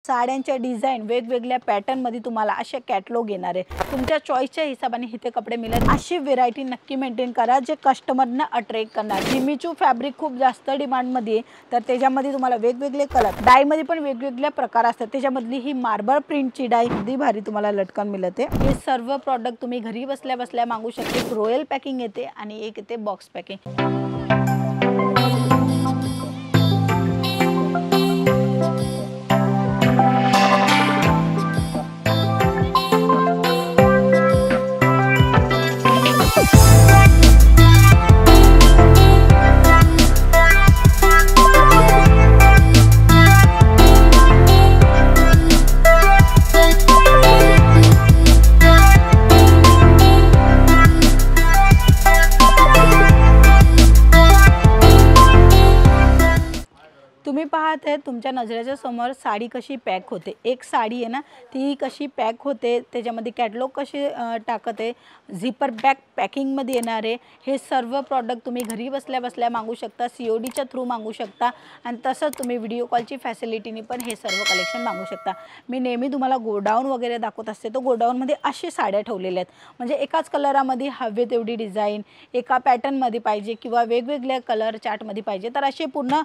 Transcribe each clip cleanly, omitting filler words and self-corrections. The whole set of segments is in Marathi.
साड्यांच्या डिझाईन वेगवेगळ्या पॅटर्नमध्ये तुम्हाला असे कॅटलॉग येणार आहे। तुमच्या चॉईसच्या हिशोबाने इथे कपडे मिळेल। अशी व्हेरायटी नक्की मेंटेन करा जे कस्टमरना अट्रॅक्ट करणार। जिमीचू फॅब्रिक खूप जास्त डिमांडमध्ये आहे, तर त्याच्यामध्ये तुम्हाला वेगवेगळे कलर डायमध्ये पण वेगवेगळे प्रकार असतात। त्याच्यामधली ही मार्बल प्रिंटची डाय अगदी भारी तुम्हाला लटकन मिळते। हे सर्व प्रॉडक्ट तुम्ही घरी बसल्या बसल्या मागू शकता। एक रॉयल पॅकिंग येते आणि एक येते बॉक्स पॅकिंग। तुम्ही पाहत आहे तुमच्या नजरेच्या समोर साडी कशी पॅक होते। एक साडी आहे ना, ती कशी पॅक होते, त्याच्यामध्ये कॅटलॉग कसे टाकत आहे, झिपर बॅग पॅकिंग मध्ये येणार आहे। हे सर्व प्रॉडक्ट तुम्ही घरी बसल्या बसल्या मागू शकता, सीओडीच्या थ्रू मागू शकता आणि तसंच तुम्ही व्हिडिओ कॉलची फॅसिलिटीनी पण हे सर्व कलेक्शन मागू शकता। मी नेहमी तुम्हाला गोडाऊन वगैरे दाखवत असते, तो गोडाऊनमध्ये अशी साड्या ठेवलेल्या आहेत, म्हणजे एकाच कलरामध्ये हवे तेवढी डिझाईन, एका पॅटर्नमध्ये पाहिजे किंवा वेगवेगळ्या कलर चार्टमध्ये पाहिजे, तर असे पूर्ण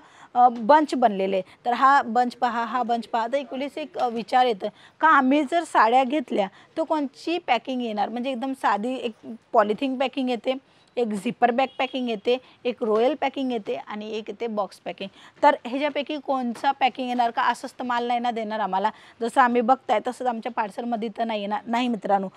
बंच बनलेले। तर हा बंच पहा, हा बंच पहा। तर एकवेळेस एक विचार येतं का आम्ही जर साड्या घेतल्या तर कोणची पॅकिंग येणार, म्हणजे एकदम साधी एक पॉलिथिन पॅकिंग येते, एक झिपर बॅग पॅकिंग येते, एक रॉयल पॅकिंग येते आणि एक येते बॉक्स पॅकिंग। तर ह्याच्यापैकी कोणचा पॅकिंग येणार का, असंच तर माल नाही ना देणार आम्हाला, जसं आम्ही बघताय तसंच आमच्या पार्सलमध्ये तर नाही येणार नाही मित्रांनो।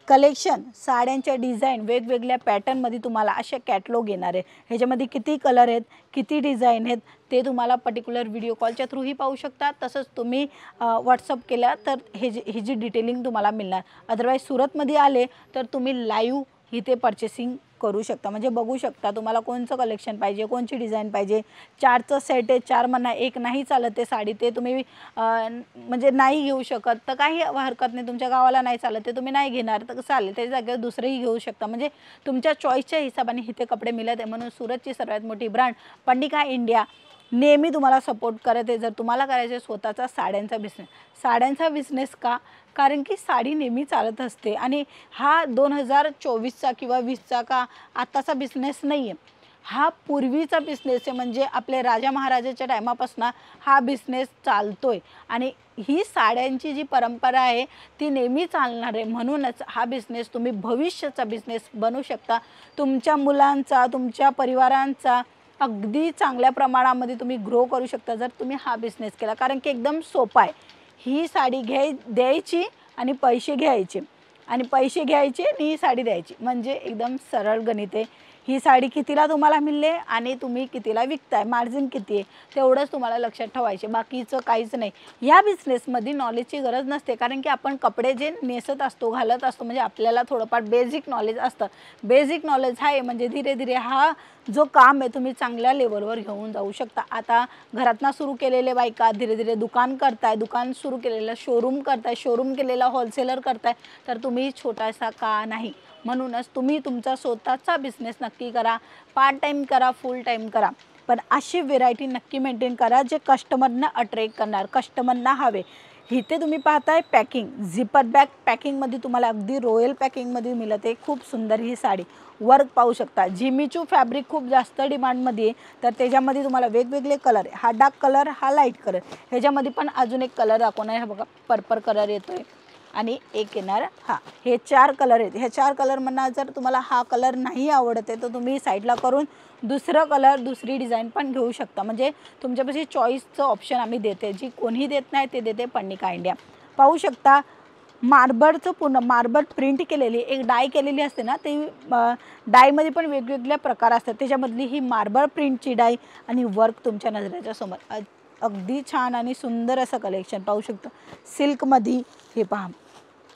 कलेक्शन साड्यांच्या डिझाईन वेगवेगळ्या पॅटर्नमध्ये तुम्हाला असे कॅटलॉग येणार आहे। ह्याच्यामध्ये किती कलर आहेत, किती डिझाईन आहेत, ते तुम्हाला पर्टिक्युलर व्हिडिओ कॉलच्या थ्रूही पाहू शकता। तसंच तुम्ही व्हॉट्सअप केला तर ही जी डिटेलिंग तुम्हाला मिळणार। अदरवाईज सुरतमध्ये आले तर तुम्ही लाईव्ह इथे परचेसिंग करू शकता, म्हणजे बघू शकता तुम्हाला कोणचं कलेक्शन पाहिजे, कोणची डिझाईन पाहिजे। चारचं सेट आहे, चार म्हणा एक नाही चालत ते साडी, ते तुम्ही म्हणजे नाही घेऊ शकत तर काही हरकत नाही, तुमच्या गावाला नाही चालत ते तुम्ही नाही घेणार तर चालेल, त्याच्या जागेवर दुसरंही घेऊ शकता, म्हणजे तुमच्या चॉईसच्या हिशोबाने इथे कपडे मिळत आहे। म्हणून सुरतची सर्वात मोठी ब्रँड पंडिका इंडिया नेहमी तुम्हाला सपोर्ट करत आहे। जर तुम्हाला करायचं स्वतःचा साड्यांचा बिझनेस का, कारण की साडी नेहमी चालत असते आणि हा 2024चा किंवा 20चा का आत्ताचा बिझनेस नाही आहे, हा पूर्वीचा बिझनेस आहे। म्हणजे आपले राजा महाराजाच्या टायमापासून हा बिझनेस चालतोय आणि ही साड्यांची जी परंपरा आहे ती नेहमी चालणार आहे। म्हणूनच हा बिझनेस तुम्ही भविष्याचा बिझनेस बनवू शकता, तुमच्या मुलांचा, तुमच्या परिवारांचा अगदी चांगल्या प्रमाणामध्ये तुम्ही ग्रो करू शकता जर तुम्ही हा बिझनेस केला, कारण की एकदम सोपा आहे। ही साडी द्यायची आणि पैसे घ्यायचे आणि पैसे घ्यायचे आणि ही साडी द्यायची, म्हणजे एकदम सरळ गणित आहे। ही साडी कितीला तुम्हाला मिळले आणि तुम्ही कितीला विकताय, मार्जिन किती आहे तेवढंच तुम्हाला लक्षात ठेवायचे, बाकीचं काहीच नाही। या बिझनेसमध्ये नॉलेजची गरज नसते, कारण की आपण कपडे जे नेसत असतो, घालत असतो, म्हणजे आपल्याला थोडंफार बेसिक नॉलेज असतं। बेसिक नॉलेज आहे म्हणजे धीरे धीरे हा जो काम आहे तुम्ही चांगल्या लेवलवर घेऊन जाऊ शकता। आता घरातना सुरू केलेले बायका धीरे धीरे दुकान करताय, दुकान सुरू केलेलं शोरूम करताय, शोरूम केलेला होलसेलर करताय, तर तुम्ही छोटासा का नाही। म्हणूनच तुम्ही तुमचा स्वतःचा बिझनेस नक्की करा, पार्ट टाइम करा, फुल टाइम करा, पण अशी व्हेरायटी नक्की मेंटेन करा जे कस्टमरना अट्रॅक्ट करणार, कस्टमरना हवे। इथे तुम्ही पाहताय पॅकिंग झिपर बॅग पॅकिंगमध्ये तुम्हाला अगदी रॉयल पॅकिंगमध्ये मिळते। खूप सुंदर ही साडी, वर्क पाहू शकता। जिमीचू फॅब्रिक खूप जास्त डिमांडमध्ये आहे, तर त्याच्यामध्ये तुम्हाला वेगवेगळे कलर, हा डार्क कलर, हा लाईट कलर, ह्याच्यामध्ये पण अजून एक कलर दाखवणार आहे बघा, पर्पल कलर येतोय आणि एक येणार हा, हे चार कलर आहेत। हे चार कलर म्हणा, जर तुम्हाला हा कलर नाही आवडत आहे तर तुम्ही साईडला करून दुसरं कलर, दुसरी डिझाईन पण घेऊ शकता, म्हणजे तुमच्यापाशी चॉईसचं ऑप्शन आम्ही देते, जी कोणी देत नाही ते देते पंडिका इंडिया। पाहू शकता मार्बलचं पूर्ण मार्बल प्रिंट केलेली एक डाय केलेली असते ना, ते डायमध्ये पण वेगवेगळ्या प्रकार असतात। त्याच्यामधली ही मार्बल प्रिंटची डाय आणि वर्क तुमच्या नजरेच्या समोर अगदी छान आणि सुंदर असं कलेक्शन पाहू शकता। सिल्कमध्ये हे पहा,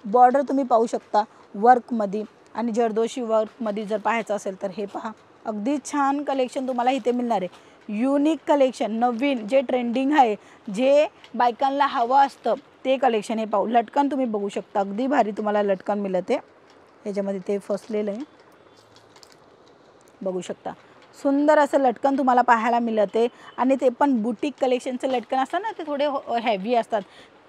बॉर्डर तुम्ही पाहू शकता वर्कमध्ये, आणि जरदोशी वर्कमध्ये जर पाहायचं असेल तर हे पहा, अगदी छान कलेक्शन तुम्हाला इथे मिळणार आहे। युनिक कलेक्शन, नवीन जे ट्रेंडिंग आहे, जे बायकांना हवं असतं ते कलेक्शन हे पाहू। लटकन तुम्ही बघू शकता, अगदी भारी तुम्हाला लटकन मिळते। ह्याच्यामध्ये ते फसलेलं आहे, बघू शकता सुंदर असं लटकन तुम्हाला पाहायला मिळते, आणि ते पण बुटीक कलेक्शनचं लटकन असतं ना, ते थोडे हेवी असतात,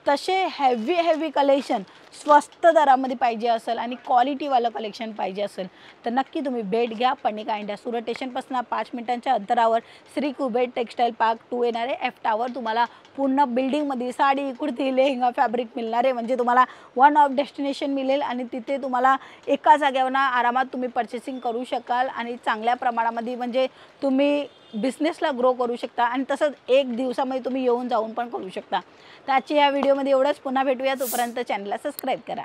तसे हेवी कलेक्शन स्वस्त दरामध्ये पाहिजे असेल आणि क्वालिटीवालं कलेक्शन पाहिजे असेल तर नक्की तुम्ही भेट घ्या. पर्णिका इंडिया सुरत स्टेशनपासून 5 मिनिटांच्या अंतरावर श्री कुबेर टेक्सटाईल पार्क 2 येणार आहे. एफ टावर तुम्हाला पूर्ण बिल्डिंगमध्ये साडी, कुर्ती, लेहंगा, फॅब्रिक मिळणार आहे. म्हणजे तुम्हाला वन ऑफ डेस्टिनेशन मिळेल आणि तिथे तुम्हाला एका जागेवर आरामात तुम्ही परचेसिंग करू शकाल आणि चांगल्या प्रमाणामध्ये म्हणजे तुम्ही बिझनेसला ग्रो करू शकता आणि तसंच एक दिवसामध्ये तुम्ही येऊन जाऊन पण करू शकता. तर आजच्या या व्हिडिओमध्ये एवढंच. पुन्हा भेटूया. तोपर्यंत चॅनलला सबस्क्राईब करा.